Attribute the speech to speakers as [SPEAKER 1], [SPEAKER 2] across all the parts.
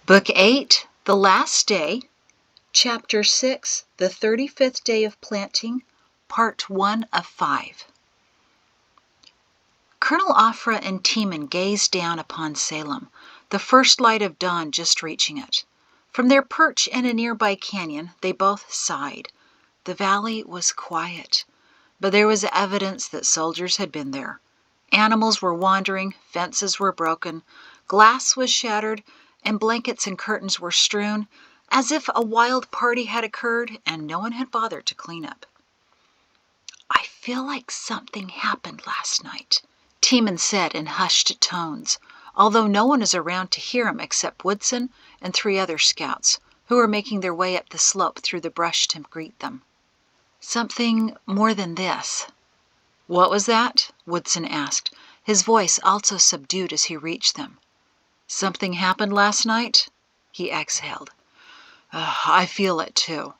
[SPEAKER 1] Book 8, The Last Day, Chapter 6, The 35th Day of Planting, Part 1 of 5. Colonel Afra and Teeman gazed down upon Salem, the first light of dawn just reaching it. From their perch in a nearby canyon, they both sighed. The valley was quiet, but there was evidence that soldiers had been there. Animals were wandering, fences were broken, glass was shattered, and blankets and curtains were strewn, as if a wild party had occurred and no one had bothered to clean up. "I feel like something happened last night," Teeman said in hushed tones, although no one was around to hear him except Woodson and 3 other scouts, who were making their way up the slope through the brush to greet them. "Something more than this." "What was that?" Woodson asked, his voice also subdued as he reached them. "Something happened last night?" He exhaled. "I feel it, too.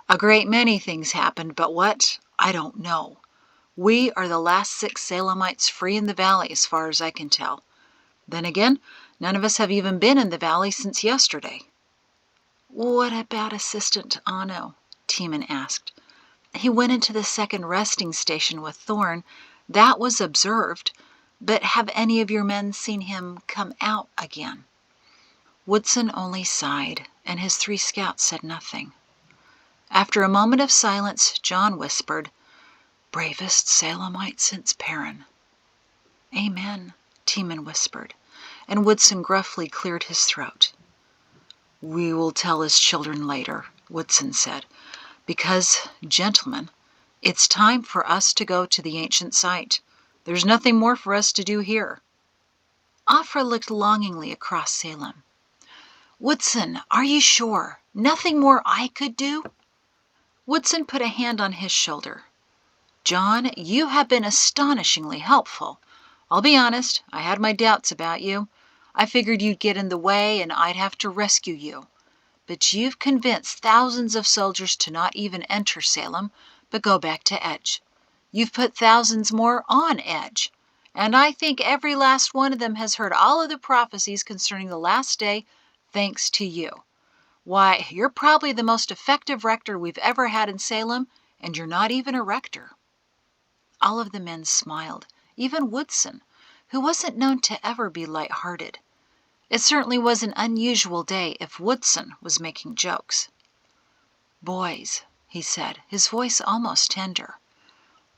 [SPEAKER 1] A great many things happened, but what? I don't know. We are the last 6 Salemites free in the valley, as far as I can tell. Then again, none of us have even been in the valley since yesterday." "What about Assistant Anno?" Teeman asked. "He went into the second resting station with Thorne. That was observed. But have any of your men seen him come out again?" Woodson only sighed, and his 3 scouts said nothing. After a moment of silence, John whispered, "Bravest Salemite since Perrin." "Amen," Teeman whispered, and Woodson gruffly cleared his throat. "We will tell his children later," Woodson said, "because, gentlemen, it's time for us to go to the ancient site. There's nothing more for us to do here." Afra looked longingly across Salem. "Woodson, are you sure? Nothing more I could do?" Woodson put a hand on his shoulder. "John, you have been astonishingly helpful. I'll be honest, I had my doubts about you. I figured you'd get in the way and I'd have to rescue you. But you've convinced thousands of soldiers to not even enter Salem, but go back to Edge. You've put thousands more on Edge. And I think every last one of them has heard all of the prophecies concerning the last day, thanks to you. Why, you're probably the most effective rector we've ever had in Salem, and you're not even a rector." All of the men smiled, even Woodson, who wasn't known to ever be light-hearted. It certainly was an unusual day if Woodson was making jokes. "Boys," he said, his voice almost tender,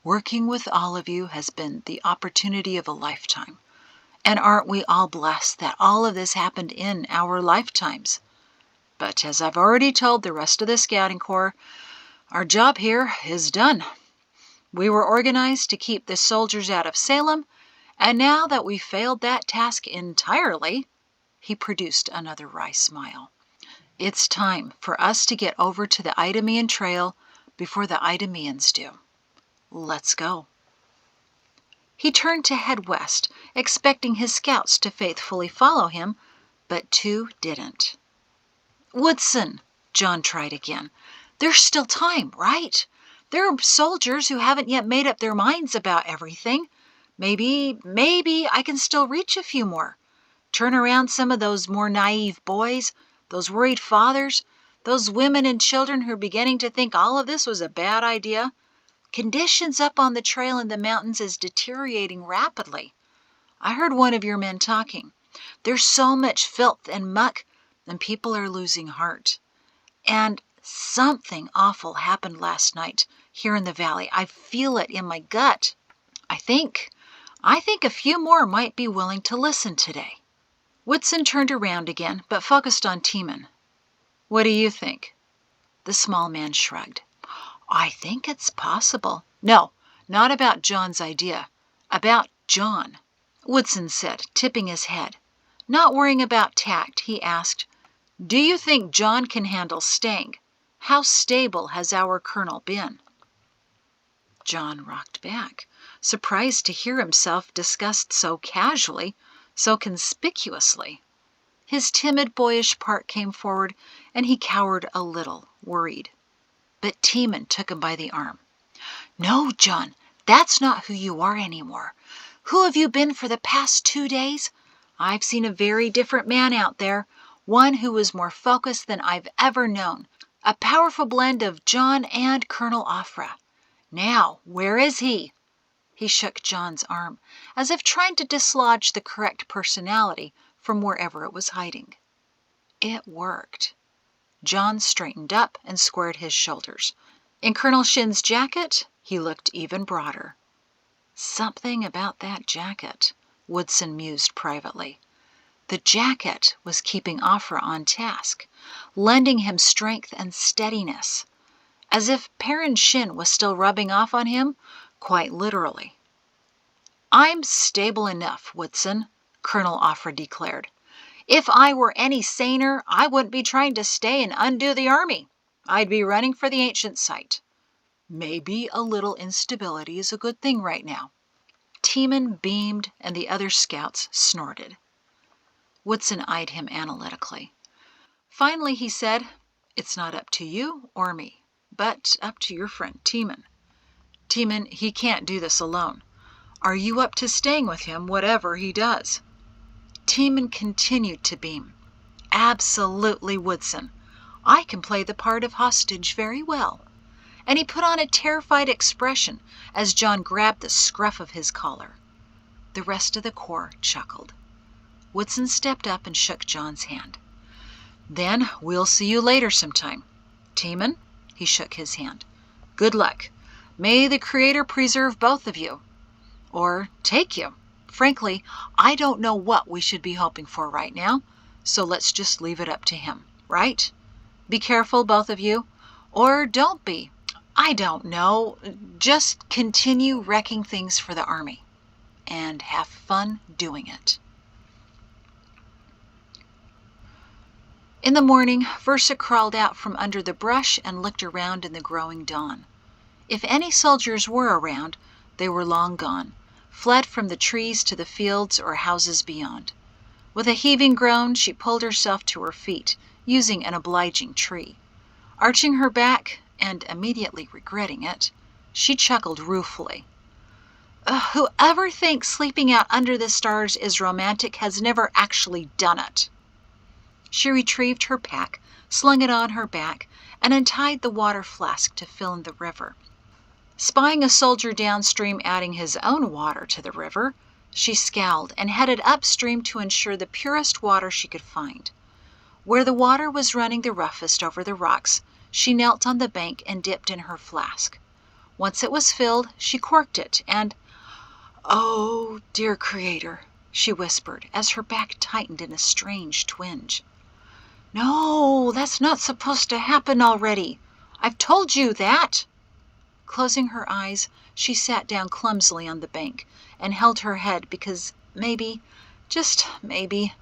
[SPEAKER 1] "working with all of you has been the opportunity of a lifetime. And aren't we all blessed that all of this happened in our lifetimes? But as I've already told the rest of the Scouting Corps, our job here is done. We were organized to keep the soldiers out of Salem, and now that we've failed that task entirely," he produced another wry smile, "it's time for us to get over to the Idumean Trail before the Idumeans do. Let's go." He turned to head west, expecting his scouts to faithfully follow him, but 2 didn't. "Woodson," John tried again, "there's still time, right? There are soldiers who haven't yet made up their minds about everything. Maybe I can still reach a few more. Turn around some of those more naive boys, those worried fathers, those women and children who are beginning to think all of this was a bad idea. Conditions up on the trail in the mountains is deteriorating rapidly. I heard one of your men talking. There's so much filth and muck, and people are losing heart. And something awful happened last night here in the valley. I feel it in my gut. I think a few more might be willing to listen today." Woodson turned around again, but focused on Teeman. "What do you think?" The small man shrugged. "I think it's possible." "No, not about John's idea. About John," Woodson said, tipping his head. Not worrying about tact, he asked, "Do you think John can handle staying? How stable has our colonel been?" John rocked back, surprised to hear himself discussed so casually, so conspicuously. His timid, boyish part came forward, and he cowered a little, worried. But Teeman took him by the arm. "No, John, that's not who you are anymore. Who have you been for the past 2 days? I've seen a very different man out there, one who was more focused than I've ever known, a powerful blend of John and Colonel Afra. Now, where is he? He shook John's arm, as if trying to dislodge the correct personality from wherever it was hiding. It worked. John straightened up and squared his shoulders. In Colonel Shin's jacket, he looked even broader. Something about that jacket, Woodson mused privately. The jacket was keeping Afra on task, lending him strength and steadiness, as if Perrin Shin was still rubbing off on him, quite literally. "I'm stable enough, Woodson," Colonel Afra declared. "If I were any saner, I wouldn't be trying to stay and undo the army. I'd be running for the ancient site. Maybe a little instability is a good thing right now." Teeman beamed and the other scouts snorted. Woodson eyed him analytically. Finally, he said, "It's not up to you or me, but up to your friend Teeman. Teeman, he can't do this alone. Are you up to staying with him, whatever he does?" Teeman continued to beam. "Absolutely, Woodson. I can play the part of hostage very well." And he put on a terrified expression as John grabbed the scruff of his collar. The rest of the corps chuckled. Woodson stepped up and shook John's hand. "Then we'll see you later sometime. Teeman," he shook his hand, "good luck. May the Creator preserve both of you. Or take you. Frankly, I don't know what we should be hoping for right now, so let's just leave it up to him, right? Be careful, both of you. Or don't be. I don't know. Just continue wrecking things for the army. And have fun doing it." In the morning, Versa crawled out from under the brush and looked around in the growing dawn. If any soldiers were around, they were long gone, fled from the trees to the fields or houses beyond. With a heaving groan, she pulled herself to her feet, using an obliging tree. Arching her back, and immediately regretting it, she chuckled ruefully. Whoever thinks sleeping out under the stars is romantic has never actually done it." She retrieved her pack, slung it on her back, and untied the water flask to fill in the river. Spying a soldier downstream adding his own water to the river, she scowled and headed upstream to ensure the purest water she could find. Where the water was running the roughest over the rocks, she knelt on the bank and dipped in her flask. Once it was filled, she corked it and, "Oh, dear Creator," she whispered as her back tightened in a strange twinge. "No, that's not supposed to happen already. I've told you that." Closing her eyes, she sat down clumsily on the bank and held her head because maybe, just maybe,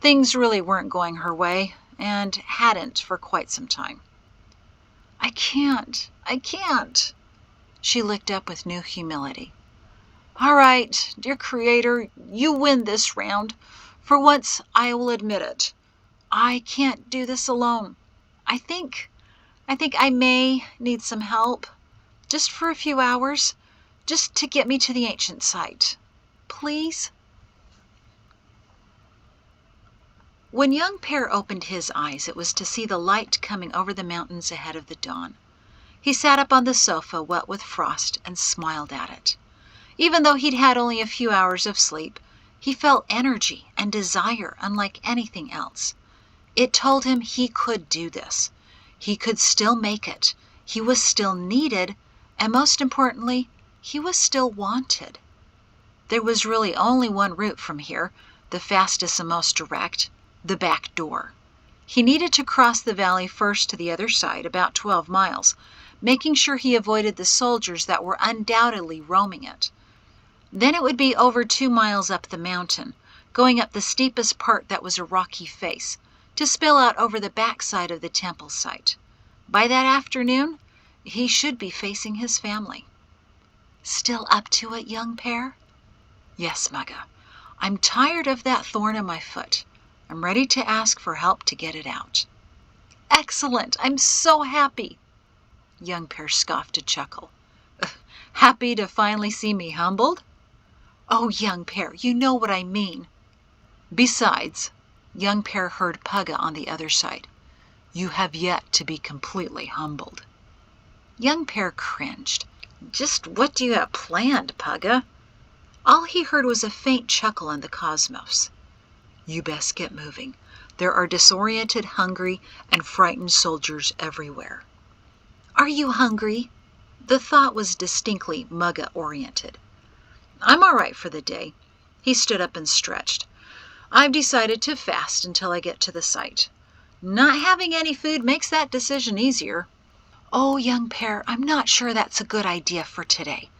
[SPEAKER 1] things really weren't going her way and hadn't for quite some time. I can't. She looked up with new humility. "All right, dear Creator, you win this round. For once, I will admit it. I can't do this alone. I think I may need some help. Just for a few hours, just to get me to the ancient site. Please?" When young Pear opened his eyes, it was to see the light coming over the mountains ahead of the dawn. He sat up on the sofa, wet with frost, and smiled at it. Even though he'd had only a few hours of sleep, he felt energy and desire unlike anything else. It told him he could do this. He could still make it. He was still needed, and most importantly, he was still wanted. There was really only one route from here, the fastest and most direct, the back door. He needed to cross the valley first to the other side, about 12 miles, making sure he avoided the soldiers that were undoubtedly roaming it. Then it would be over 2 miles up the mountain, going up the steepest part that was a rocky face, to spill out over the backside of the temple site. By that afternoon, he should be facing his family. "Still up to it, young Pear?" "Yes, Mugga. I'm tired of that thorn in my foot. I'm ready to ask for help to get it out." "Excellent! I'm so happy!" Young Pear scoffed a chuckle. "Happy to finally see me humbled?" "Oh, young Pear, you know what I mean." "Besides," Young Pear heard Pugga on the other side. "You have yet to be completely humbled." Young Pear cringed. "Just what do you have planned, Pugga?" All he heard was a faint chuckle in the cosmos. "You best get moving. There are disoriented, hungry, and frightened soldiers everywhere." "Are you hungry?" The thought was distinctly Mugga-oriented. "I'm all right for the day." He stood up and stretched. "I've decided to fast until I get to the site. Not having any food makes that decision easier." "Oh, Young Pear, I'm not sure that's a good idea for today.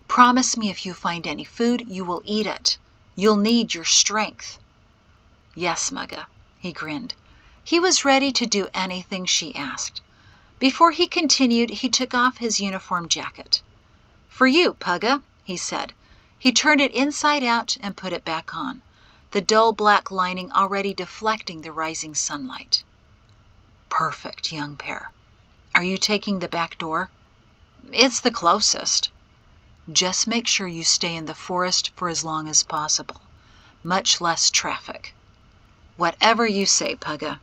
[SPEAKER 1] Promise me if you find any food, you will eat it. You'll need your strength." "Yes, Mugga," he grinned. He was ready to do anything she asked. Before he continued, he took off his uniform jacket. "For you, Pugga," he said. He turned it inside out and put it back on, the dull black lining already deflecting the rising sunlight. "Perfect, Young Pear. Are you taking the back door?" "It's the closest." "Just make sure you stay in the forest for as long as possible. Much less traffic." "Whatever you say, Pugga."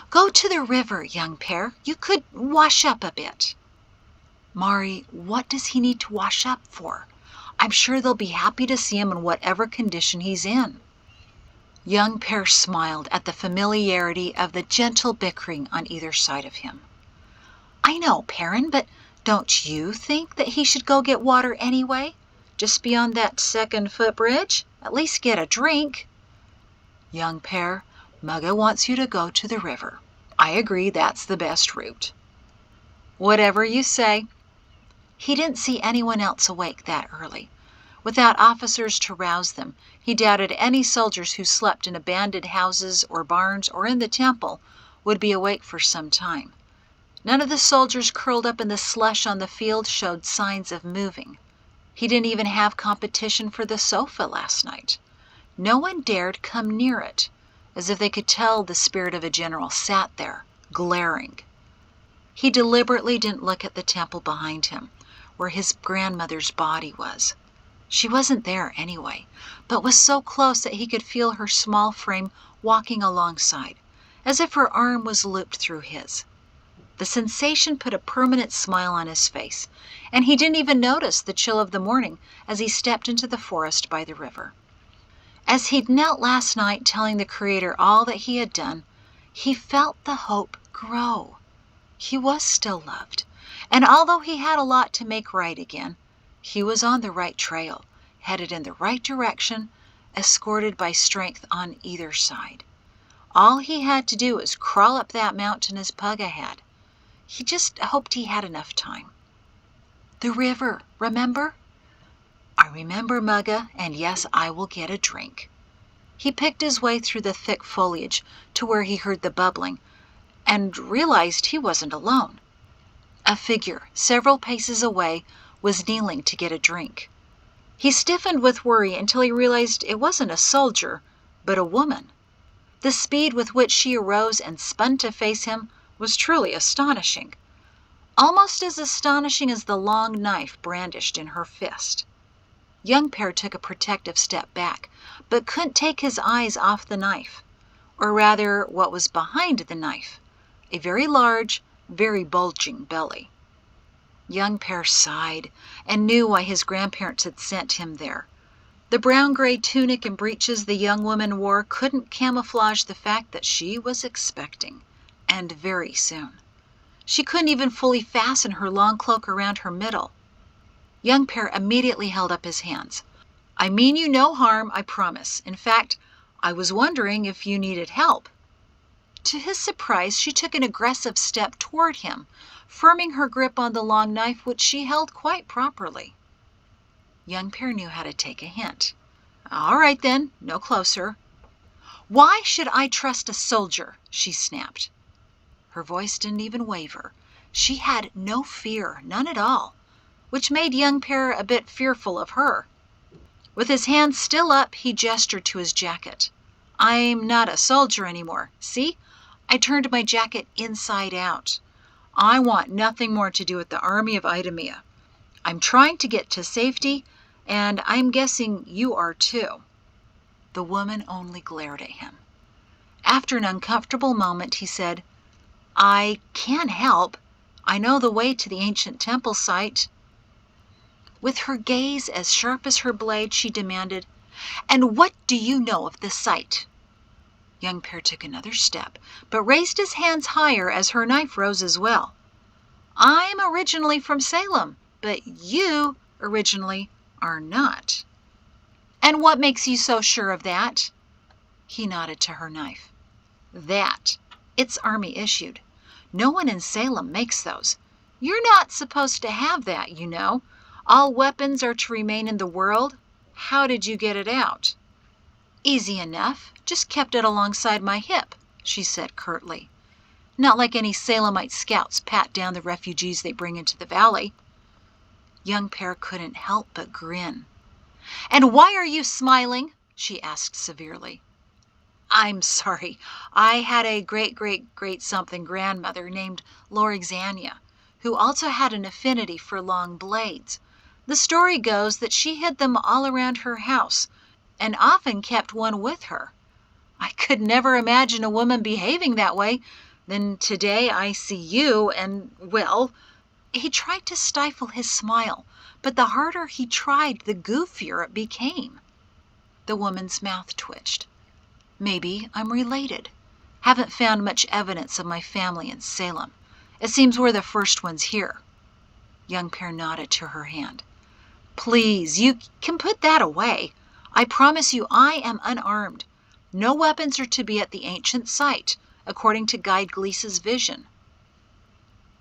[SPEAKER 1] "Go to the river, Young Pear. You could wash up a bit." "Mari, what does he need to wash up for? I'm sure they'll be happy to see him in whatever condition he's in." Young Pear smiled at the familiarity of the gentle bickering on either side of him. "I know, Perrin, but don't you think that he should go get water anyway? Just beyond that second footbridge? At least get a drink." "Young Pear, Mugga wants you to go to the river. I agree that's the best route." "Whatever you say." He didn't see anyone else awake that early. Without officers to rouse them, he doubted any soldiers who slept in abandoned houses or barns or in the temple would be awake for some time. None of the soldiers curled up in the slush on the field showed signs of moving. He didn't even have competition for the sofa last night. No one dared come near it, as if they could tell the spirit of a general sat there, glaring. He deliberately didn't look at the temple behind him, where his grandmother's body was. She wasn't there anyway, but was so close that he could feel her small frame walking alongside, as if her arm was looped through his. The sensation put a permanent smile on his face, and he didn't even notice the chill of the morning as he stepped into the forest by the river. As he'd knelt last night telling the Creator all that he had done, he felt the hope grow. He was still loved, and although he had a lot to make right again, he was on the right trail, headed in the right direction, escorted by strength on either side. All he had to do was crawl up that mountain as Pugga had. He just hoped he had enough time. "The river, remember?" "I remember, Mugga, and yes, I will get a drink." He picked his way through the thick foliage to where he heard the bubbling, and realized he wasn't alone. A figure, several paces away, was kneeling to get a drink. He stiffened with worry until he realized it wasn't a soldier, but a woman. The speed with which she arose and spun to face him was truly astonishing. Almost as astonishing as the long knife brandished in her fist. Young Pear took a protective step back, but couldn't take his eyes off the knife, or rather what was behind the knife, a very large, very bulging belly. Young Pear sighed and knew why his grandparents had sent him there. The brown-gray tunic and breeches the young woman wore couldn't camouflage the fact that she was expecting, and very soon. She couldn't even fully fasten her long cloak around her middle. Young Pear immediately held up his hands. "I mean you no harm, I promise. In fact, I was wondering if you needed help." To his surprise, she took an aggressive step toward him, firming her grip on the long knife, which she held quite properly. Young Pear knew how to take a hint. "All right then, no closer." "Why should I trust a soldier?" she snapped. Her voice didn't even waver. She had no fear, none at all, which made Young Pear a bit fearful of her. With his hands still up, he gestured to his jacket. "I'm not a soldier anymore. See? I turned my jacket inside out. I want nothing more to do with the army of Idamia. I'm trying to get to safety, and I'm guessing you are too." The woman only glared at him. After an uncomfortable moment, he said, "I can't help. I know the way to the ancient temple site." With her gaze as sharp as her blade, she demanded, "And what do you know of the site?" Young Pear took another step, but raised his hands higher as her knife rose as well. "I'm originally from Salem, but you originally are not." "And what makes you so sure of that?" He nodded to her knife. "That. It's Army issued. No one in Salem makes those. You're not supposed to have that, you know. All weapons are to remain in the world. How did you get it out?" "Easy enough. Just kept it alongside my hip," she said curtly. "Not like any Salemite scouts pat down the refugees they bring into the valley." Young Pear couldn't help but grin. "And why are you smiling?" she asked severely. "I'm sorry. I had a great-great-great-something grandmother named Lorexania, who also had an affinity for long blades. The story goes that she hid them all around her house and often kept one with her. I could never imagine a woman behaving that way. Then today I see you and, well," he tried to stifle his smile, but the harder he tried, the goofier it became. The woman's mouth twitched. "Maybe I'm related. Haven't found much evidence of my family in Salem. It seems we're the first ones here." Young Pear nodded to her hand. "Please, you can put that away. I promise you I am unarmed. No weapons are to be at the ancient site, according to Guide Gleese's vision."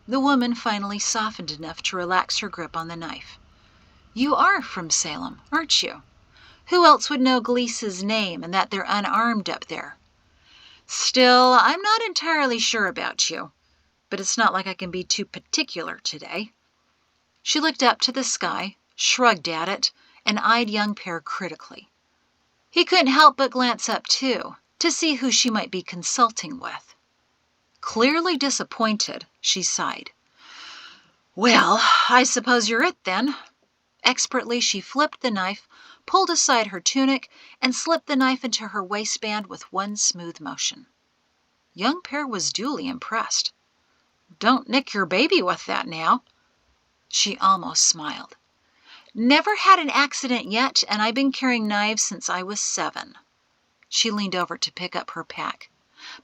[SPEAKER 1] The woman finally softened enough to relax her grip on the knife. "You are from Salem, aren't you? Who else would know Gleese's name and that they're unarmed up there? Still, I'm not entirely sure about you, but it's not like I can be too particular today." She looked up to the sky, shrugged at it, and eyed Young Pear critically. He couldn't help but glance up, too, to see who she might be consulting with. Clearly disappointed, she sighed. "Well, I suppose you're it, then." Expertly, she flipped the knife, pulled aside her tunic, and slipped the knife into her waistband with one smooth motion. Young Pear was duly impressed. "Don't nick your baby with that now." She almost smiled. "Never had an accident yet, and I've been carrying knives since I was 7. She leaned over to pick up her pack.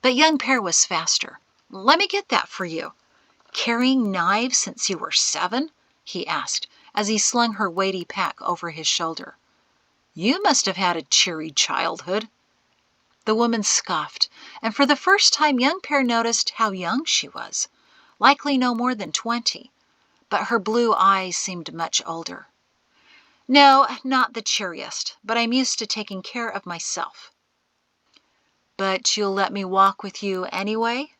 [SPEAKER 1] But Young Pear was faster. "Let me get that for you." "Carrying knives since you were 7?" he asked, as he slung her weighty pack over his shoulder. "You must have had a cheery childhood." The woman scoffed, and for the first time Young Pear noticed how young she was, likely no more than 20, but her blue eyes seemed much older. "No, not the cheeriest, but I'm used to taking care of myself." "But you'll let me walk with you anyway?"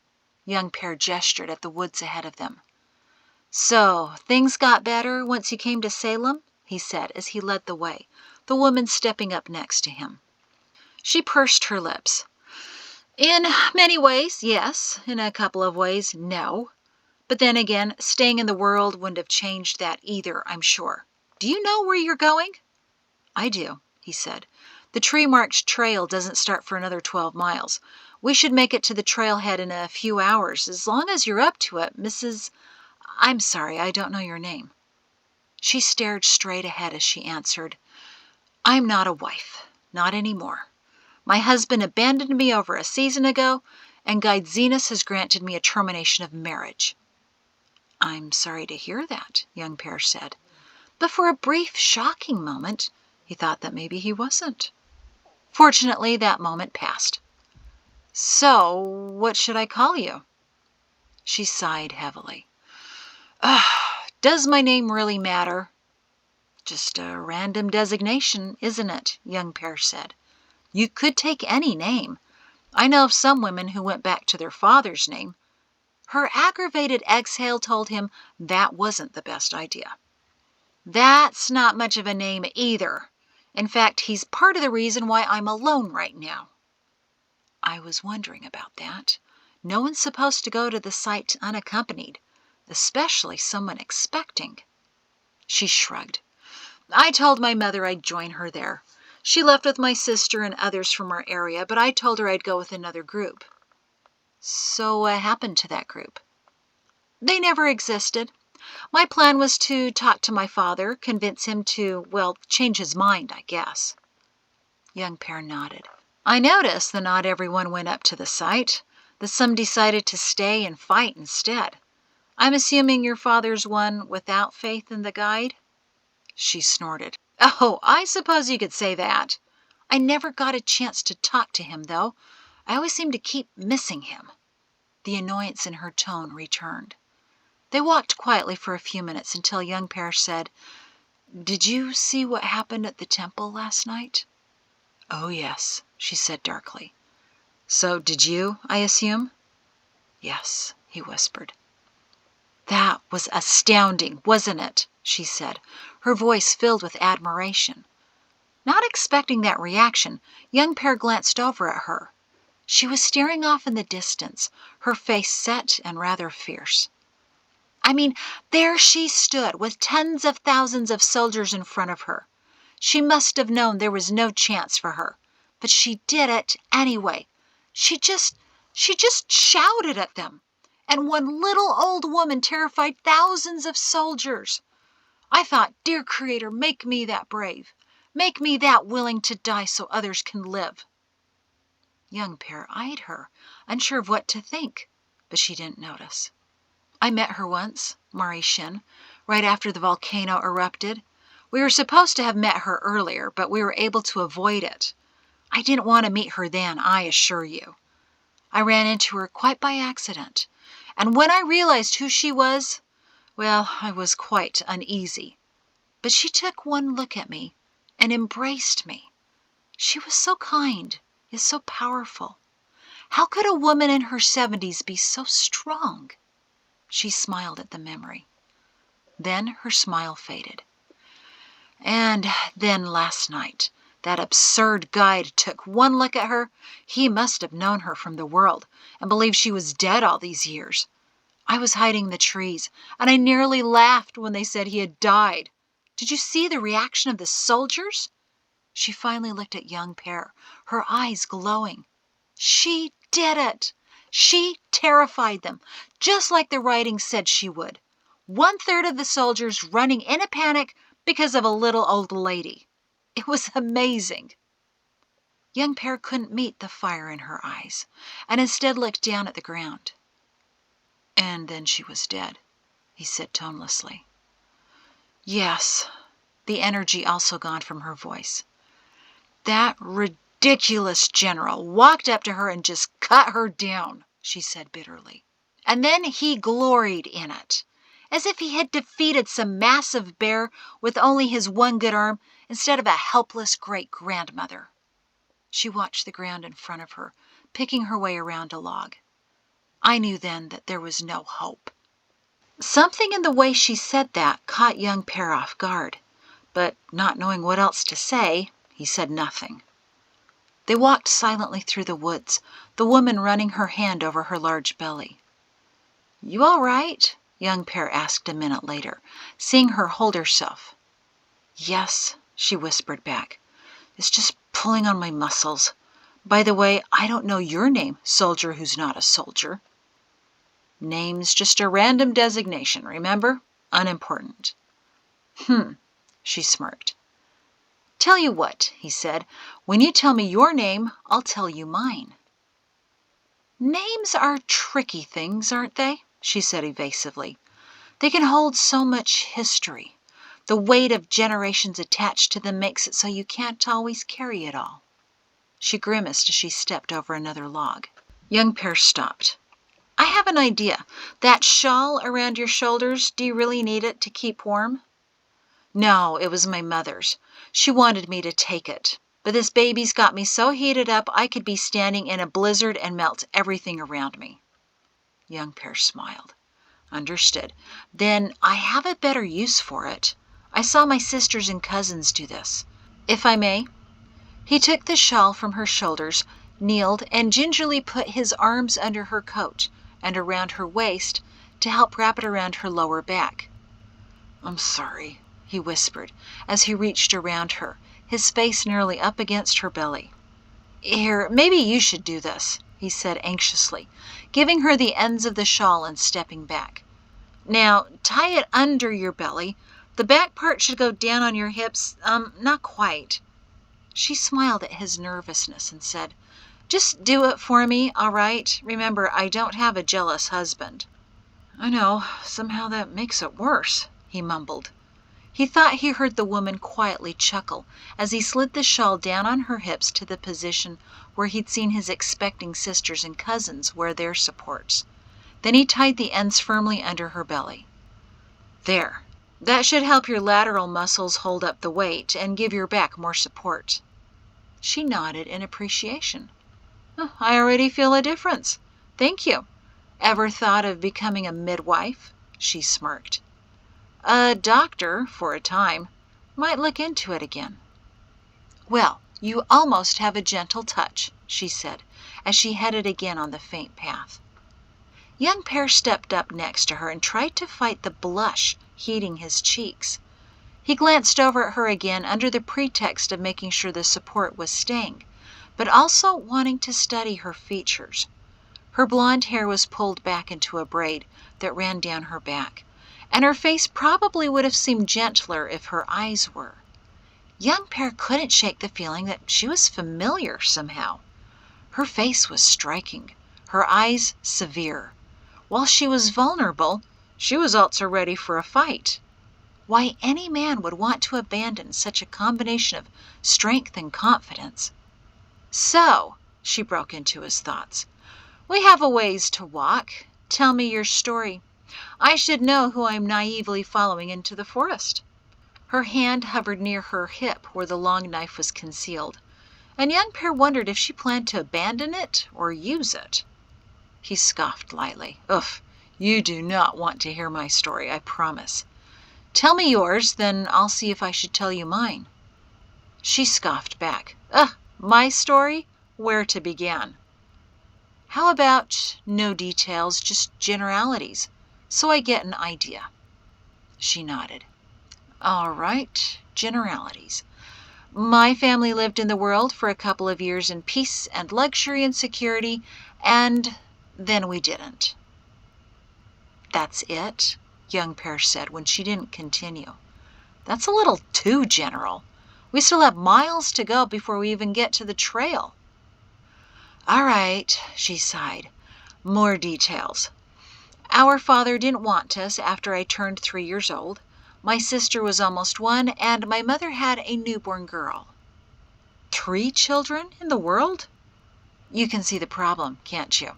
[SPEAKER 1] Young Pear gestured at the woods ahead of them. "So, things got better once you came to Salem?" he said as he led the way, the woman stepping up next to him. She pursed her lips. "In many ways, yes. In a couple of ways, no. But then again, staying in the world wouldn't have changed that either, I'm sure. Do you know where you're going?" "I do," he said. "The tree-marked trail doesn't start for another 12 miles. We should make it to the trailhead in a few hours, as long as you're up to it, Mrs. I'm sorry, I don't know your name." She stared straight ahead as she answered, "I'm not a wife. Not anymore. My husband abandoned me over a season ago, and Guide Zenas has granted me a termination of marriage." "I'm sorry to hear that," Young Pear said. But for a brief, shocking moment, he thought that maybe he wasn't. Fortunately, that moment passed. "So, what should I call you?" She sighed heavily. Does my name really matter?" "Just a random designation, isn't it?" Young Pear said. "You could take any name. I know of some women who went back to their father's name." Her aggravated exhale told him that wasn't the best idea. "That's not much of a name either. In fact, he's part of the reason why I'm alone right now." "I was wondering about that. No one's supposed to go to the site unaccompanied, especially someone expecting." She shrugged. "I told my mother I'd join her there. She left with my sister and others from our area, but I told her I'd go with another group. So what happened to that group? They never existed. My plan was to talk to my father, convince him to, well, change his mind, I guess. Young pair nodded. I noticed that not everyone went up to the site, that some decided to stay and fight instead. I'm assuming your father's one without faith in the guide? She snorted. Oh, I suppose you could say that. I never got a chance to talk to him, though. I always seem to keep missing him. The annoyance in her tone returned. They walked quietly for a few minutes until young pair said, Did you see what happened at the temple last night? Oh, yes, she said darkly. So did you, I assume? Yes, he whispered. That was astounding, wasn't it? She said, her voice filled with admiration. Not expecting that reaction, young pair glanced over at her. She was staring off in the distance, her face set and rather fierce. I mean, there she stood with tens of thousands of soldiers in front of her. She must have known there was no chance for her, but she did it anyway. She just shouted at them, and one little old woman terrified thousands of soldiers. I thought, dear Creator, make me that brave. Make me that willing to die so others can live. Young pair eyed her, unsure of what to think, but she didn't notice. I met her once, Mari Shin, right after the volcano erupted. We were supposed to have met her earlier, but we were able to avoid it. I didn't want to meet her then, I assure you. I ran into her quite by accident, and when I realized who she was, well, I was quite uneasy. But she took one look at me and embraced me. She was so kind, yet so powerful. How could a woman in her 70s be so strong? She smiled at the memory. Then her smile faded. And then last night, that absurd guide took one look at her. He must have known her from the world and believed she was dead all these years. I was hiding in the trees, and I nearly laughed when they said he had died. Did you see the reaction of the soldiers? She finally looked at young pair, her eyes glowing. She did it. She terrified them, just like the writing said she would. 1/3 of the soldiers running in a panic because of a little old lady. It was amazing. Young pair couldn't meet the fire in her eyes, and instead looked down at the ground. And then she was dead, he said tonelessly. Yes, the energy also gone from her voice. That ridiculous general walked up to her and just cut her down, she said bitterly. And then he gloried in it, as if he had defeated some massive bear with only his one good arm instead of a helpless great-grandmother. She watched the ground in front of her, picking her way around a log. I knew then that there was no hope. Something in the way she said that caught young pair off guard, but not knowing what else to say, he said nothing. They walked silently through the woods, the woman running her hand over her large belly. You all right? Young pair asked a minute later, seeing her hold herself. Yes, she whispered back. It's just pulling on my muscles. By the way, I don't know your name, soldier who's not a soldier. Name's just a random designation, remember? Unimportant. She smirked. Tell you what, he said, when you tell me your name, I'll tell you mine. Names are tricky things, aren't they? She said evasively. They can hold so much history. The weight of generations attached to them makes it so you can't always carry it all. She grimaced as she stepped over another log. Young pair stopped. I have an idea. That shawl around your shoulders, do you really need it to keep warm? No, it was my mother's. She wanted me to take it. But this baby's got me so heated up I could be standing in a blizzard and melt everything around me. Young pair smiled. Understood. Then I have a better use for it. I saw my sisters and cousins do this. If I may. He took the shawl from her shoulders, kneeled, and gingerly put his arms under her coat and around her waist to help wrap it around her lower back. I'm sorry, he whispered as he reached around her, his face nearly up against her belly. "Here, maybe you should do this," he said anxiously, giving her the ends of the shawl and stepping back. "Now, tie it under your belly. The back part should go down on your hips. Not quite." She smiled at his nervousness and said, "Just do it for me, all right? Remember, I don't have a jealous husband." "I know. Somehow that makes it worse," he mumbled. He thought he heard the woman quietly chuckle as he slid the shawl down on her hips to the position where he'd seen his expecting sisters and cousins wear their supports. Then he tied the ends firmly under her belly. "There. That should help your lateral muscles hold up the weight and give your back more support." She nodded in appreciation. "Oh, I already feel a difference. Thank you. Ever thought of becoming a midwife?" She smirked. "A doctor, for a time. Might look into it again." "Well, you almost have a gentle touch," she said, as she headed again on the faint path. Young Pear stepped up next to her and tried to fight the blush heating his cheeks. He glanced over at her again under the pretext of making sure the support was staying, but also wanting to study her features. Her blonde hair was pulled back into a braid that ran down her back, and her face probably would have seemed gentler if her eyes were. Young Pear couldn't shake the feeling that she was familiar somehow. Her face was striking, her eyes severe. While she was vulnerable, she was also ready for a fight. Why any man would want to abandon such a combination of strength and confidence. "So," she broke into his thoughts, "we have a ways to walk. Tell me your story. I should know who I'm naively following into the forest." Her hand hovered near her hip where the long knife was concealed, and young Pear wondered if she planned to abandon it or use it. He scoffed lightly. "Ugh, you do not want to hear my story, I promise. Tell me yours, then I'll see if I should tell you mine." She scoffed back. "Ugh, my story? Where to begin?" "How about no details, just generalities, so I get an idea?" She nodded. "All right, generalities. My family lived in the world for a couple of years in peace and luxury and security, and then we didn't." "That's it?" young Pear said when she didn't continue. "That's a little too general. We still have miles to go before we even get to the trail." "All right," she sighed. "More details. Our father didn't want us after I turned 3 years old. My sister was almost 1, and my mother had a newborn girl." 3 children in the world? You can see the problem, can't you?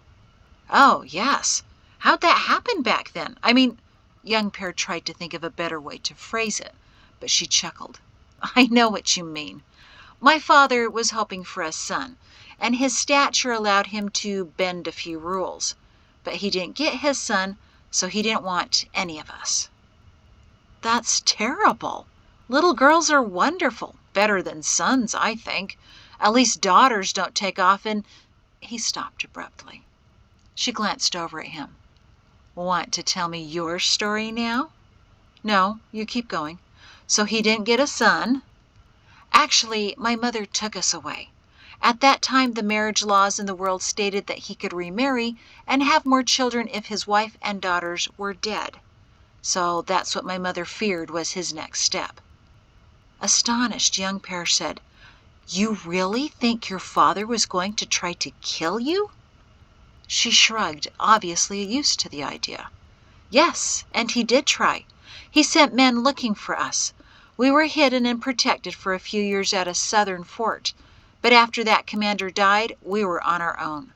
[SPEAKER 1] "Oh, yes. How'd that happen back then? I mean," young Pear tried to think of a better way to phrase it, but she chuckled. "I know what you mean. My father was hoping for a son, and his stature allowed him to bend a few rules. But he didn't get his son, so he didn't want any of us." "That's terrible. Little girls are wonderful. Better than sons, I think. At least daughters don't take off and—" He stopped abruptly. She glanced over at him. "Want to tell me your story now?" "No, you keep going. So he didn't get a son?" "Actually, my mother took us away. At that time, the marriage laws in the world stated that he could remarry and have more children if his wife and daughters were dead. So that's what my mother feared was his next step." Astonished, young Pear said, "You really think your father was going to try to kill you?" She shrugged, obviously used to the idea. "Yes, and he did try. He sent men looking for us. We were hidden and protected for a few years at a southern fort, but after that commander died, we were on our own.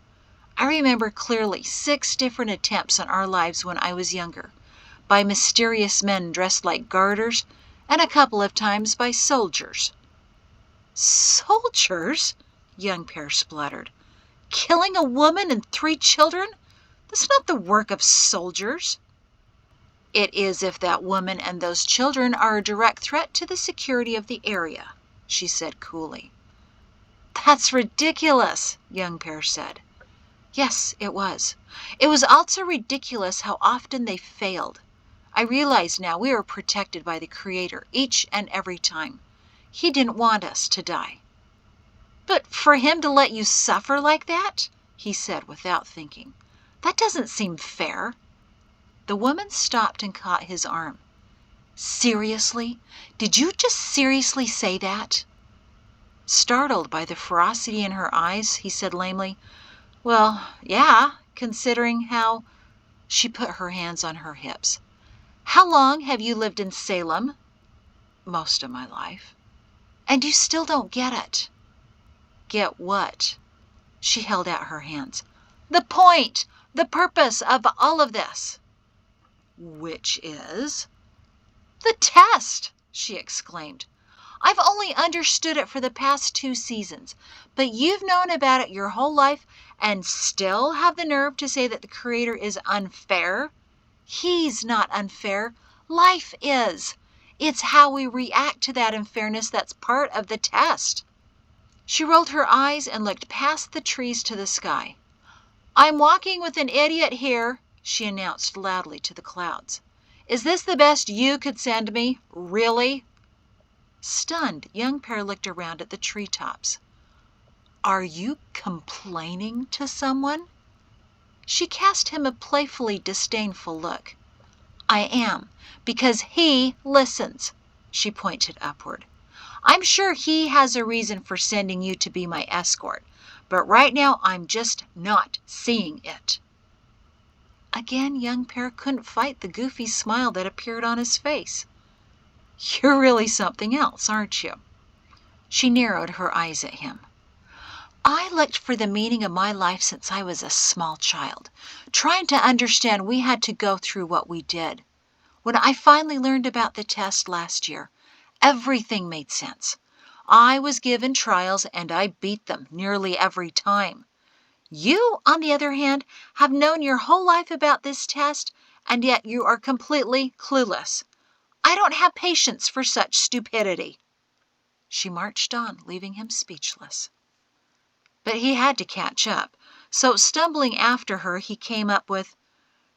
[SPEAKER 1] I remember clearly 6 different attempts on our lives when I was younger, by mysterious men dressed like garters, and a couple of times by soldiers." "Soldiers?" young Pear spluttered. "Killing a woman and 3 children? That's not the work of soldiers." "It is if that woman and those children are a direct threat to the security of the area," she said coolly. "That's ridiculous," young Pear said. Yes, it was. It was also ridiculous how often they failed. I realize now we were protected by the Creator each and every time. He didn't want us to die." "But for him to let you suffer like that?" he said without thinking. "That doesn't seem fair." The woman stopped and caught his arm. "Seriously? Did you just seriously say that?" Startled by the ferocity in her eyes, he said lamely, "Well, yeah, considering how—" She put her hands on her hips. "How long have you lived in Salem?" "Most of my life." "And you still don't get it." "Get what?" She held out her hands. "The point, the purpose of all of this." "Which is?" "The test!" she exclaimed. "I've only understood it for the past 2 seasons, but you've known about it your whole life and still have the nerve to say that the Creator is unfair? He's not unfair. Life is. It's how we react to that unfairness that's part of the test." She rolled her eyes and looked past the trees to the sky. "I'm walking with an idiot here," she announced loudly to the clouds. "Is this the best you could send me? Really?" Stunned, young Pear looked around at the treetops. "Are you complaining to someone?" She cast him a playfully disdainful look. "I am, because he listens." She pointed upward. "I'm sure he has a reason for sending you to be my escort, but right now I'm just not seeing it." Again young Pear couldn't fight the goofy smile that appeared on his face. "You're really something else, aren't you?" She narrowed her eyes at him. "I looked for the meaning of my life since I was a small child, trying to understand we had to go through what we did. When I finally learned about the test last year, everything made sense. I was given trials and I beat them nearly every time. You, on the other hand, have known your whole life about this test, and yet you are completely clueless. I don't have patience for such stupidity." She marched on, leaving him speechless. But he had to catch up, so stumbling after her, he came up with,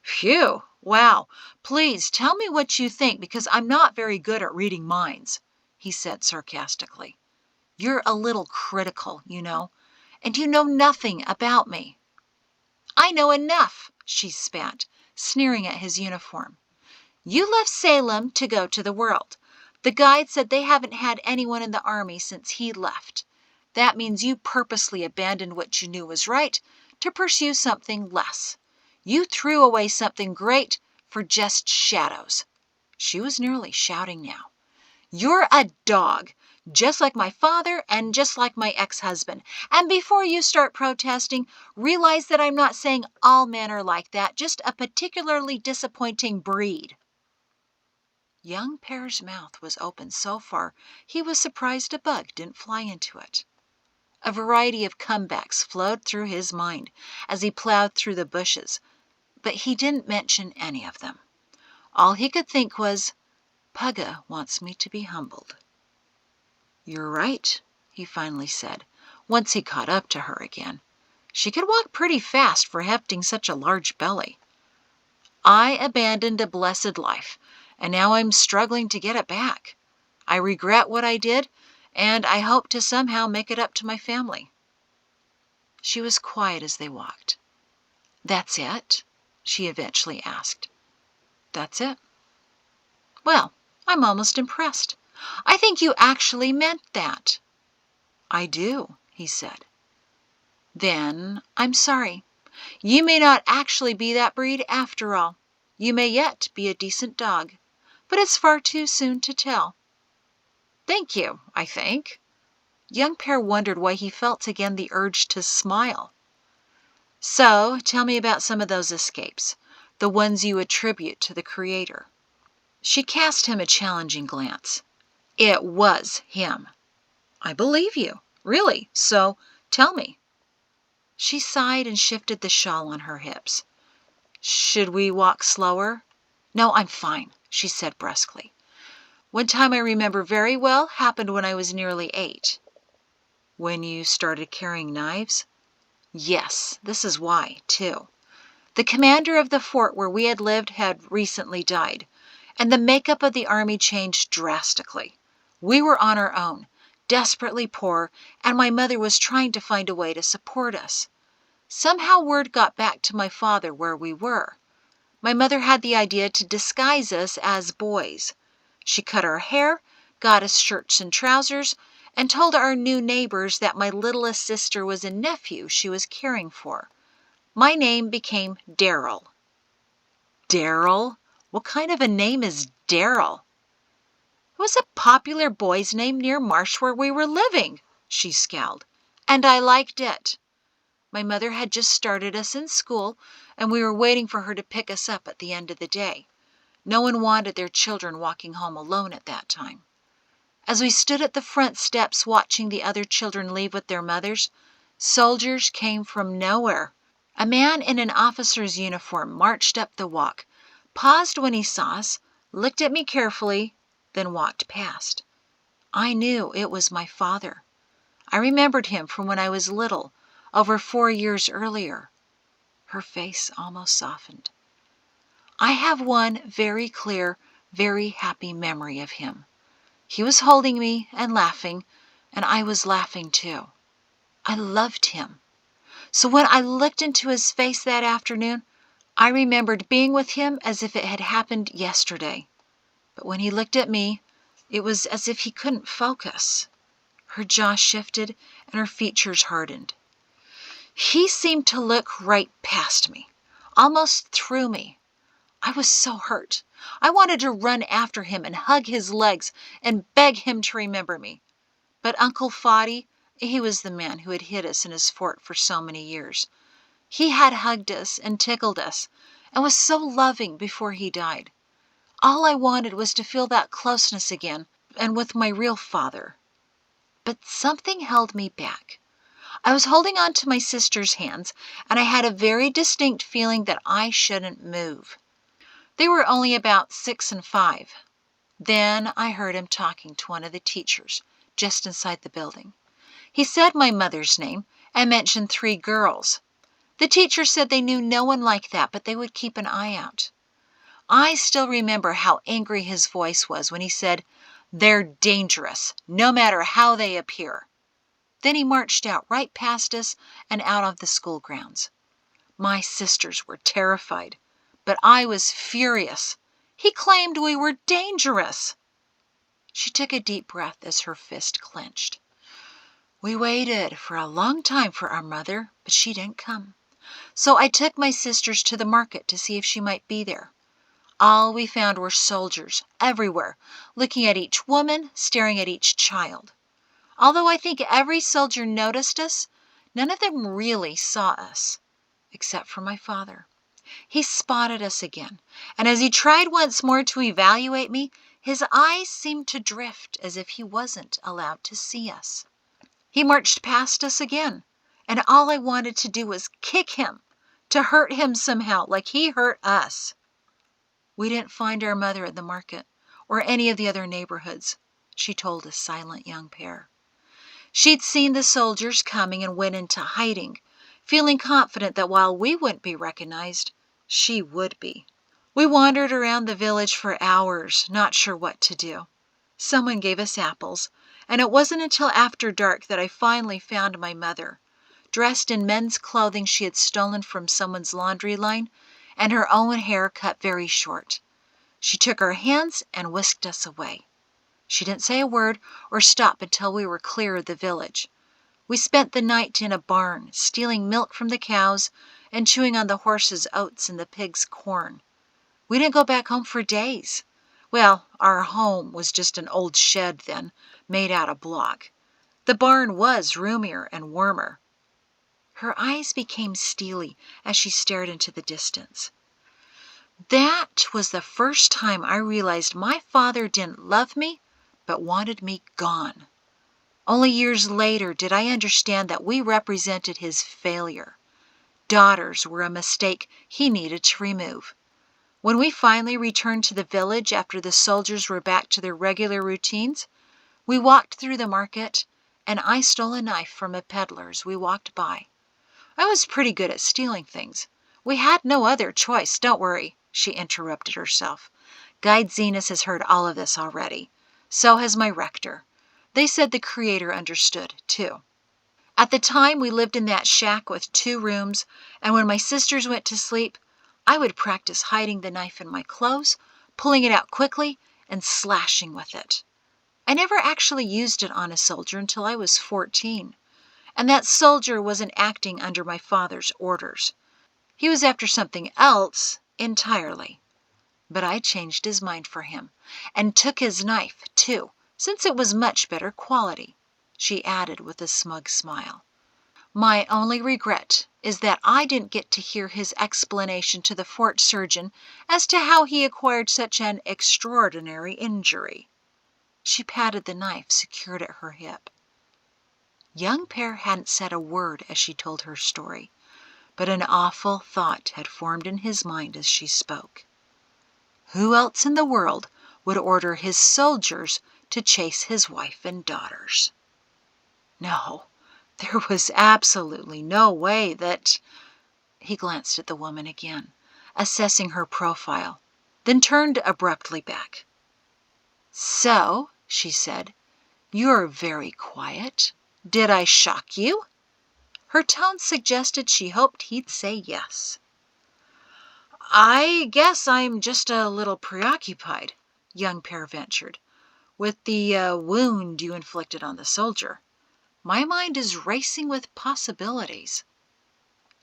[SPEAKER 1] "Phew, wow, please tell me what you think, because I'm not very good at reading minds," he said sarcastically. "You're a little critical, you know, and you know nothing about me." "I know enough," she spat, sneering at his uniform. "You left Salem to go to the world. The guide said they haven't had anyone in the army since he left. That means you purposely abandoned what you knew was right to pursue something less. You threw away something great for just shadows." She was nearly shouting now. "You're a dog, just like my father and just like my ex-husband. And before you start protesting, realize that I'm not saying all men are like that, just a particularly disappointing breed." Young Pear's mouth was open so far he was surprised a bug didn't fly into it. A variety of comebacks flowed through his mind as he plowed through the bushes, but he didn't mention any of them. All he could think was, "Pugga wants me to be humbled." "You're right," he finally said, once he caught up to her again. She could walk pretty fast for hefting such a large belly. "I abandoned a blessed life, and now I'm struggling to get it back. I regret what I did, and I hope to somehow make it up to my family." She was quiet as they walked. "That's it?" she eventually asked. "That's it." "Well, I'm almost impressed. I think you actually meant that." "I do," he said. "Then I'm sorry. You may not actually be that breed after all. You may yet be a decent dog, but it's far too soon to tell." "Thank you, I think." Young Pear wondered why he felt again the urge to smile. "So, tell me about some of those escapes, the ones you attribute to the Creator." She cast him a challenging glance. "It was him." "I believe you. Really. So, tell me." She sighed and shifted the shawl on her hips. "Should we walk slower?" "No, I'm fine," she said brusquely. "One time I remember very well happened when I was nearly 8. "When you started carrying knives?" "Yes, this is why, too. The commander of the fort where we had lived had recently died, and the makeup of the army changed drastically. We were on our own, desperately poor, and my mother was trying to find a way to support us. Somehow word got back to my father where we were. My mother had the idea to disguise us as boys. She cut our hair, got us shirts and trousers, and told our new neighbors that my littlest sister was a nephew she was caring for. My name became Daryl. Daryl? What kind of a name is Daryl? It was a popular boy's name near Marsh where we were living, she scowled, and I liked it. My mother had just started us in school, and we were waiting for her to pick us up at the end of the day. No one wanted their children walking home alone at that time. As we stood at the front steps watching the other children leave with their mothers, soldiers came from nowhere. A man in an officer's uniform marched up the walk, paused when he saw us, looked at me carefully, then walked past. I knew it was my father. I remembered him from when I was little, over 4 years earlier. Her face almost softened. I have one very clear, very happy memory of him. He was holding me and laughing, and I was laughing too. I loved him. So when I looked into his face that afternoon, I remembered being with him as if it had happened yesterday. But when he looked at me, it was as if he couldn't focus. Her jaw shifted and her features hardened. He seemed to look right past me, almost through me. I was so hurt. I wanted to run after him and hug his legs and beg him to remember me. But Uncle Foddy, he was the man who had hid us in his fort for so many years. He had hugged us and tickled us and was so loving before he died. All I wanted was to feel that closeness again and with my real father. But something held me back. I was holding on to my sister's hands, and I had a very distinct feeling that I shouldn't move. They were only about 6 and 5. Then I heard him talking to one of the teachers just inside the building. He said my mother's name and mentioned 3 girls. The teacher said they knew no one like that, but they would keep an eye out. I still remember how angry his voice was when he said, "They're dangerous, no matter how they appear." Then he marched out right past us and out of the school grounds. My sisters were terrified, but I was furious. He claimed we were dangerous. She took a deep breath as her fist clenched. We waited for a long time for our mother, but she didn't come. So I took my sisters to the market to see if she might be there. All we found were soldiers everywhere, looking at each woman, staring at each child. Although I think every soldier noticed us, none of them really saw us, except for my father. He spotted us again, and as he tried once more to evaluate me, his eyes seemed to drift as if he wasn't allowed to see us. He marched past us again, and all I wanted to do was kick him, to hurt him somehow like he hurt us. We didn't find our mother at the market or any of the other neighborhoods, she told a silent young pair. She'd seen the soldiers coming and went into hiding, feeling confident that while we wouldn't be recognized, she would be. We wandered around the village for hours, not sure what to do. Someone gave us apples, and it wasn't until after dark that I finally found my mother, dressed in men's clothing she had stolen from someone's laundry line, and her own hair cut very short. She took our hands and whisked us away. She didn't say a word or stop until we were clear of the village. We spent the night in a barn, stealing milk from the cows and chewing on the horses' oats and the pigs' corn. We didn't go back home for days. Well, our home was just an old shed then, made out of block. The barn was roomier and warmer. Her eyes became steely as she stared into the distance. That was the first time I realized my father didn't love me, but wanted me gone. Only years later did I understand that we represented his failure. Daughters were a mistake he needed to remove. When we finally returned to the village after the soldiers were back to their regular routines, we walked through the market, and I stole a knife from a peddler as we walked by. I was pretty good at stealing things. We had no other choice, don't worry, she interrupted herself. Guide Zenas has heard all of this already. So has my rector. They said the Creator understood, too. At the time, we lived in that shack with 2 rooms, and when my sisters went to sleep, I would practice hiding the knife in my clothes, pulling it out quickly, and slashing with it. I never actually used it on a soldier until I was 14, and that soldier wasn't acting under my father's orders. He was after something else entirely. But I changed his mind for him, and took his knife, too, since it was much better quality, she added with a smug smile. My only regret is that I didn't get to hear his explanation to the fort surgeon as to how he acquired such an extraordinary injury. She patted the knife secured at her hip. Young Pear hadn't said a word as she told her story, but an awful thought had formed in his mind as she spoke. Who else in the world would order his soldiers to chase his wife and daughters? No, there was absolutely no way that... He glanced at the woman again, assessing her profile, then turned abruptly back. So, she said, you're very quiet. Did I shock you? Her tone suggested she hoped he'd say yes. I guess I'm just a little preoccupied, young Pear ventured, with the wound you inflicted on the soldier. My mind is racing with possibilities.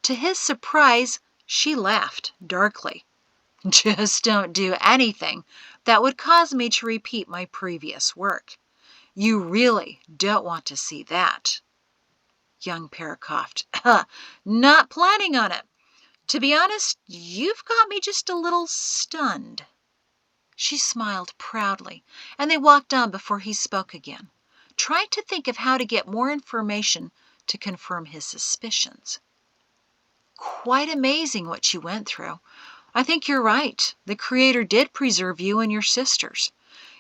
[SPEAKER 1] To his surprise, she laughed darkly. Just don't do anything that would cause me to repeat my previous work. You really don't want to see that. Young Pear coughed. Not planning on it. To be honest, you've got me just a little stunned. She smiled proudly, and they walked on before he spoke again, trying to think of how to get more information to confirm his suspicions. Quite amazing what you went through. I think you're right. The Creator did preserve you and your sisters.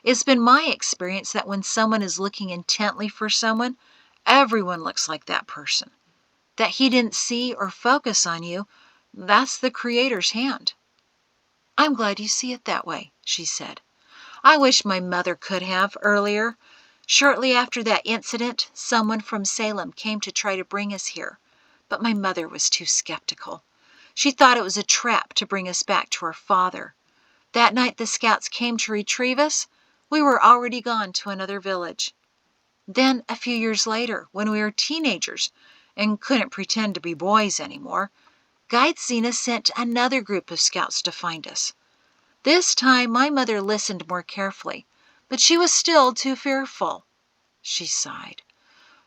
[SPEAKER 1] It's been my experience that when someone is looking intently for someone, everyone looks like that person. That he didn't see or focus on you, that's the Creator's hand. I'm glad you see it that way, she said. I wish my mother could have earlier. Shortly after that incident, someone from Salem came to try to bring us here, but my mother was too skeptical. She thought it was a trap to bring us back to our father. That night the scouts came to retrieve us, we were already gone to another village. Then, a few years later, when we were teenagers and couldn't pretend to be boys anymore, Guide Zena sent another group of scouts to find us. This time my mother listened more carefully, but she was still too fearful. She sighed.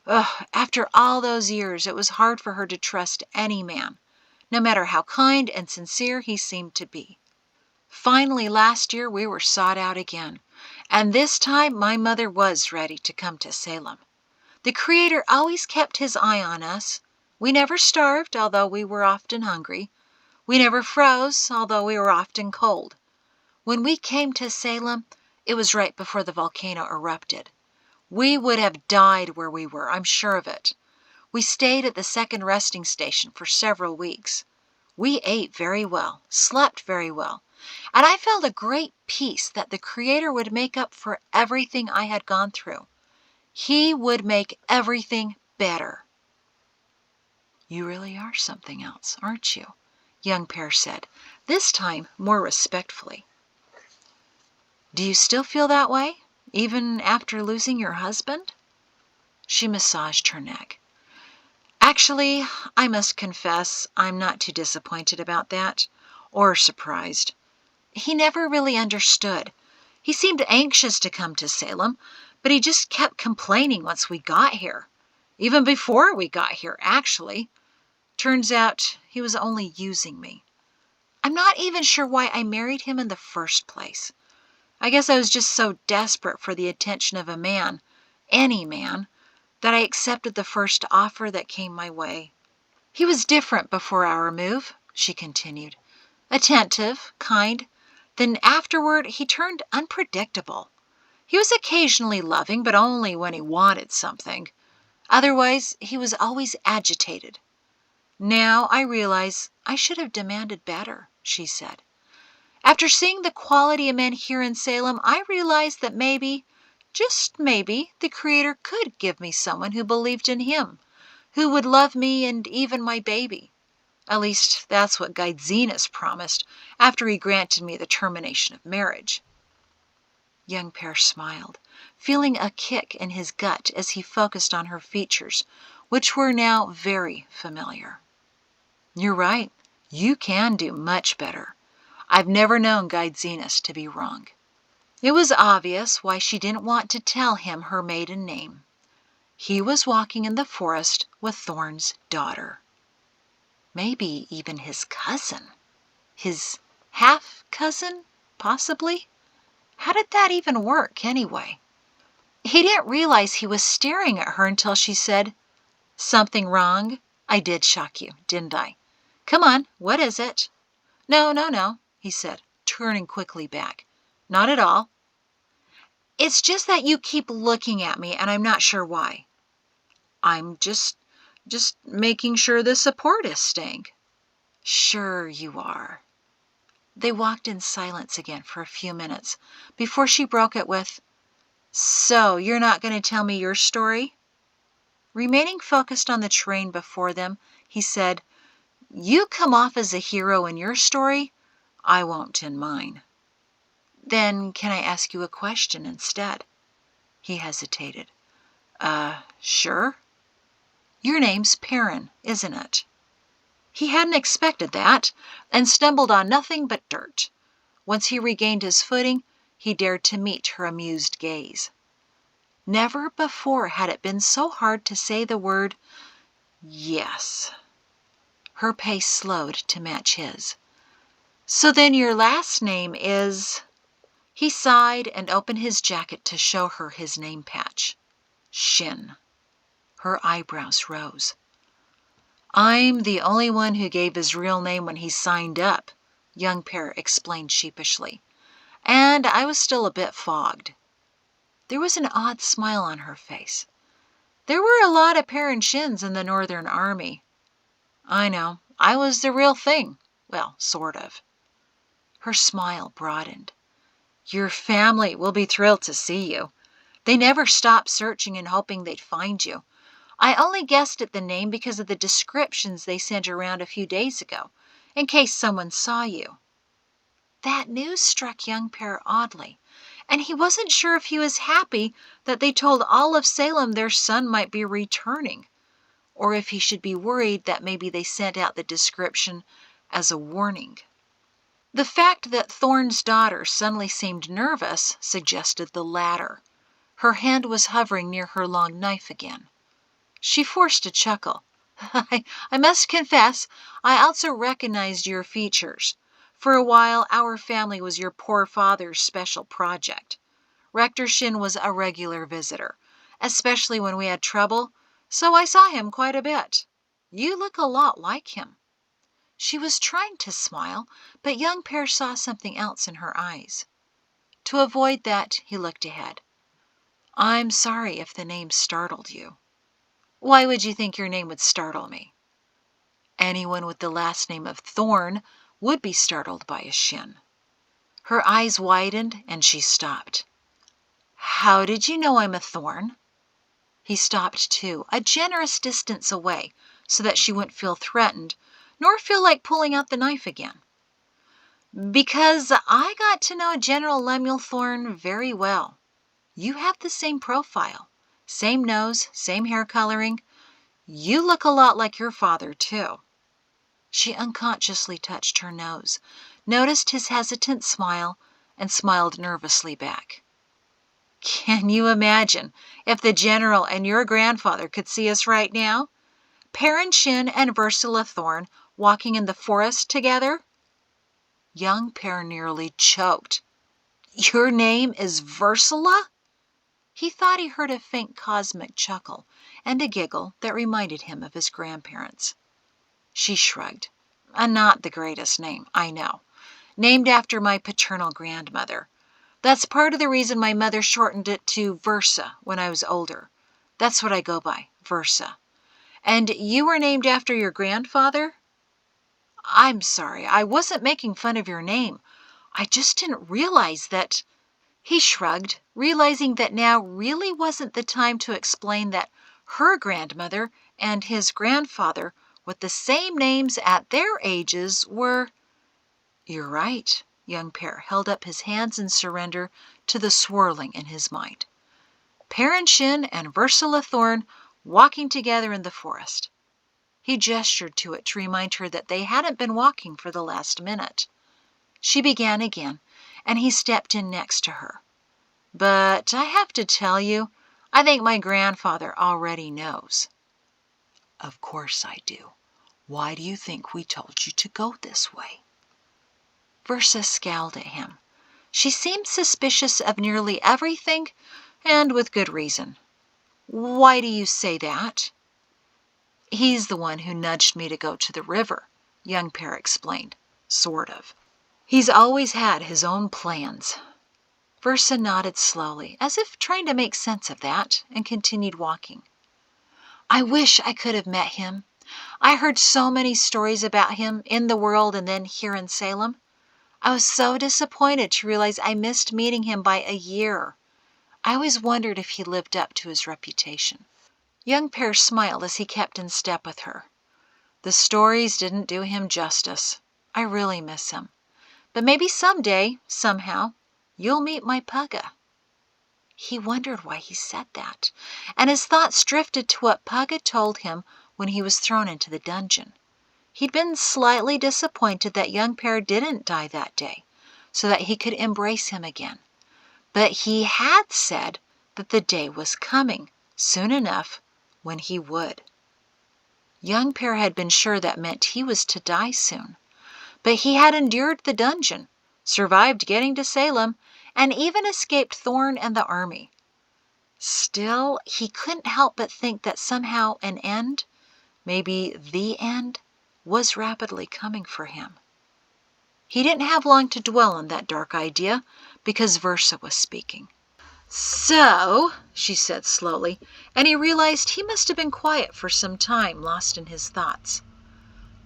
[SPEAKER 1] After all those years, it was hard for her to trust any man, no matter how kind and sincere he seemed to be. Finally, last year, we were sought out again, and this time my mother was ready to come to Salem. The Creator always kept his eye on us. We never starved, although we were often hungry. We never froze, although we were often cold. When we came to Salem, it was right before the volcano erupted. We would have died where we were, I'm sure of it. We stayed at the second resting station for several weeks. We ate very well, slept very well, and I felt a great peace that the Creator would make up for everything I had gone through. He would make everything better. You really are something else, aren't you? Young Pear said, this time more respectfully. Do you still feel that way, even after losing your husband? She massaged her neck. Actually, I must confess, I'm not too disappointed about that, or surprised. He never really understood. He seemed anxious to come to Salem, but he just kept complaining once we got here. Even before we got here, actually. Turns out he was only using me. I'm not even sure why I married him in the first place. I guess I was just so desperate for the attention of a man, any man, that I accepted the first offer that came my way. He was different before our move, she continued. Attentive, kind. Then afterward, he turned unpredictable. He was occasionally loving, but only when he wanted something. Otherwise, he was always agitated. Now I realize I should have demanded better, she said. After seeing the quality of men here in Salem, I realized that maybe, just maybe, the Creator could give me someone who believed in Him, who would love me and even my baby. At least, that's what Guide Zenas promised after he granted me the termination of marriage." Young Pear smiled, feeling a kick in his gut as he focused on her features, which were now very familiar. "You're right. You can do much better. I've never known Guide Zenas to be wrong." It was obvious why she didn't want to tell him her maiden name. He was walking in the forest with Thorn's daughter. Maybe even his cousin. His half-cousin, possibly? How did that even work, anyway? He didn't realize he was staring at her until she said, "Something wrong? I did shock you, didn't I? Come on, what is it?" "No, no, no," he said, turning quickly back. "Not at all. It's just that you keep looking at me, and I'm not sure why." "I'm just making sure the support is staying." "Sure you are." They walked in silence again for a few minutes before she broke it with, "So you're not going to tell me your story?" Remaining focused on the terrain before them, he said, "You come off as a hero in your story. I won't in mine." "Then can I ask you a question instead?" He hesitated. Sure." "Your name's Perrin, isn't it?" He hadn't expected that, and stumbled on nothing but dirt. Once he regained his footing, he dared to meet her amused gaze. Never before had it been so hard to say the word, "yes." Her pace slowed to match his. "So then your last name is—" He sighed and opened his jacket to show her his name patch. "Shin." Her eyebrows rose. "I'm the only one who gave his real name when he signed up," Young Pear explained sheepishly. "And I was still a bit fogged." There was an odd smile on her face. "There were a lot of Perrin Shins in the Northern Army." "I know. I was the real thing. Well, sort of." Her smile broadened. "Your family will be thrilled to see you. They never stopped searching and hoping they'd find you. I only guessed at the name because of the descriptions they sent around a few days ago, in case someone saw you." That news struck Young Pear oddly, and he wasn't sure if he was happy that they told all of Salem their son might be returning, or if he should be worried that maybe they sent out the description as a warning. The fact that Thorn's daughter suddenly seemed nervous suggested the latter. Her hand was hovering near her long knife again. She forced a chuckle. I must confess, I also recognized your features. For a while, our family was your poor father's special project. Rector Shin was a regular visitor, especially when we had trouble, so I saw him quite a bit. You look a lot like him." She was trying to smile, but Young Pear saw something else in her eyes. To avoid that, he looked ahead. "I'm sorry if the name startled you." "Why would you think your name would startle me?" "Anyone with the last name of Thorn would be startled by a Shin." Her eyes widened, and she stopped. "How did you know I'm a Thorn?" He stopped too, a generous distance away, so that she wouldn't feel threatened, nor feel like pulling out the knife again. "Because I got to know General Lemuel Thorn very well. You have the same profile, same nose, same hair coloring. You look a lot like your father, too." She unconsciously touched her nose, noticed his hesitant smile, and smiled nervously back. "Can you imagine if the general and your grandfather could see us right now? Perrin Shin and Ursula Thorn walking in the forest together?" Young Pear nearly choked. "Your name is Ursula?" He thought he heard a faint cosmic chuckle and a giggle that reminded him of his grandparents. She shrugged. "Not the greatest name, I know. Named after my paternal grandmother. That's part of the reason my mother shortened it to Versa when I was older. That's what I go by, Versa. And you were named after your grandfather?" "I'm sorry, I wasn't making fun of your name. I just didn't realize that—" He shrugged, realizing that now really wasn't the time to explain that her grandmother and his grandfather, with the same names at their ages, were— "You're right." Young Pear held up his hands in surrender to the swirling in his mind. Perrin and Ursula Thorne walking together in the forest. He gestured to it to remind her that they hadn't been walking for the last minute. She began again, and he stepped in next to her. "But I have to tell you, I think my grandfather already knows." "Of course I do. Why do you think we told you to go this way?" Versa scowled at him. She seemed suspicious of nearly everything, and with good reason. "Why do you say that?" "He's the one who nudged me to go to the river," young Pear explained. "Sort of. He's always had his own plans." Versa nodded slowly, as if trying to make sense of that, and continued walking. "I wish I could have met him. I heard so many stories about him in the world and then here in Salem. I was so disappointed to realize I missed meeting him by a year. I always wondered if he lived up to his reputation." Young Pear smiled as he kept in step with her. "The stories didn't do him justice. I really miss him. But maybe someday, somehow, you'll meet my Pugga." He wondered why he said that, and his thoughts drifted to what Pugga told him when he was thrown into the dungeon. He'd been slightly disappointed that young Pear didn't die that day, so that he could embrace him again. But he had said that the day was coming, soon enough, when he would. Young Pear had been sure that meant he was to die soon. But he had endured the dungeon, survived getting to Salem, and even escaped Thorne and the army. Still, he couldn't help but think that somehow an end, maybe the end, was rapidly coming for him. He didn't have long to dwell on that dark idea, because Versa was speaking. "So," she said slowly, and he realized he must have been quiet for some time, lost in his thoughts.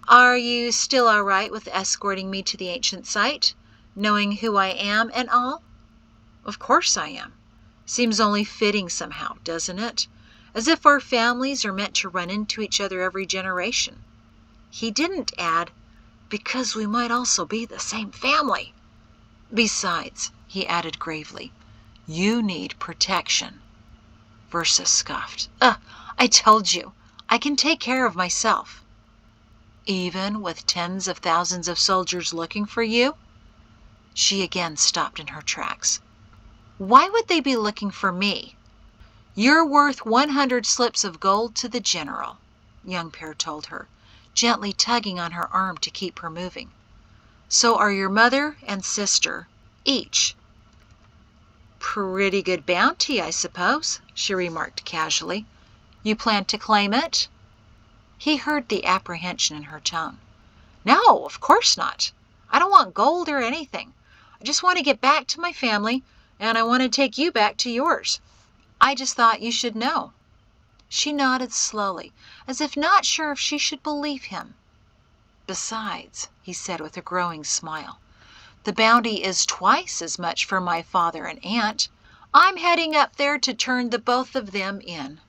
[SPEAKER 1] "Are you still all right with escorting me to the ancient site, knowing who I am and all?" "Of course I am. Seems only fitting somehow, doesn't it? As if our families are meant to run into each other every generation." He didn't add, "because we might also be the same family." "Besides," he added gravely, "you need protection." Versa scoffed. I told you, I can take care of myself." "Even with tens of thousands of soldiers looking for you?" She again stopped in her tracks. "Why would they be looking for me?" "You're worth 100 slips of gold to the general," young Pear told her, gently tugging on her arm to keep her moving. "So are your mother and sister, each." "Pretty good bounty, I suppose," she remarked casually. "You plan to claim it?" He heard the apprehension in her tone. "No, of course not. I don't want gold or anything. I just want to get back to my family, and I want to take you back to yours. I just thought you should know." She nodded slowly, as if not sure if she should believe him. "Besides," he said with a growing smile, "the bounty is twice as much for my father and aunt. I'm heading up there to turn the both of them in."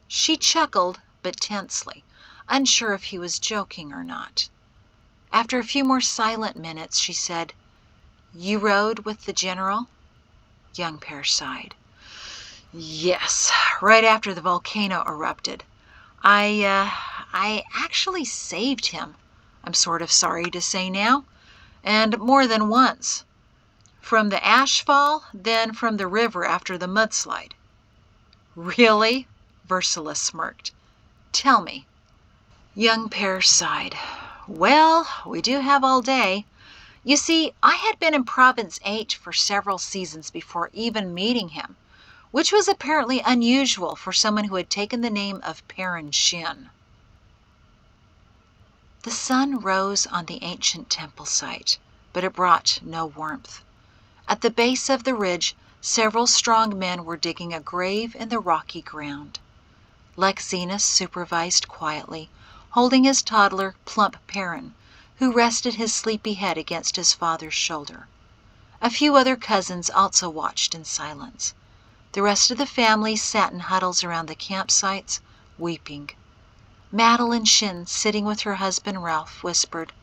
[SPEAKER 1] She chuckled, but tensely, unsure if he was joking or not. After a few more silent minutes, she said, "You rode with the general?" Young Pear sighed. "Yes, right after the volcano erupted. I actually saved him, I'm sort of sorry to say now, and more than once. From the ash fall, then from the river after the mudslide." "Really?" Ursula smirked. "Tell me." Young Pear sighed. "Well, we do have all day. You see, I had been in Province 8 for several seasons before even meeting him, which was apparently unusual for someone who had taken the name of Perrin Shin." The sun rose on the ancient temple site, but it brought no warmth. At the base of the ridge, several strong men were digging a grave in the rocky ground. Lexenus supervised quietly, holding his toddler, plump Perrin, who rested his sleepy head against his father's shoulder. A few other cousins also watched in silence. The rest of the family sat in huddles around the campsites, weeping. Madeline Shin, sitting with her husband Ralph, whispered,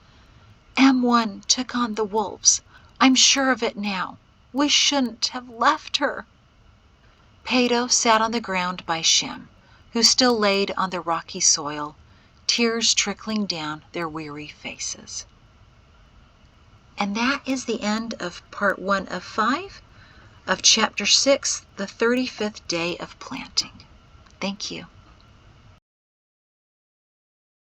[SPEAKER 1] "M1 took on the wolves. I'm sure of it now. We shouldn't have left her." Pato sat on the ground by Shem, who still laid on the rocky soil, tears trickling down their weary faces. And that is the end of part 1 of 5 of chapter 6, the 35th day of planting. Thank you.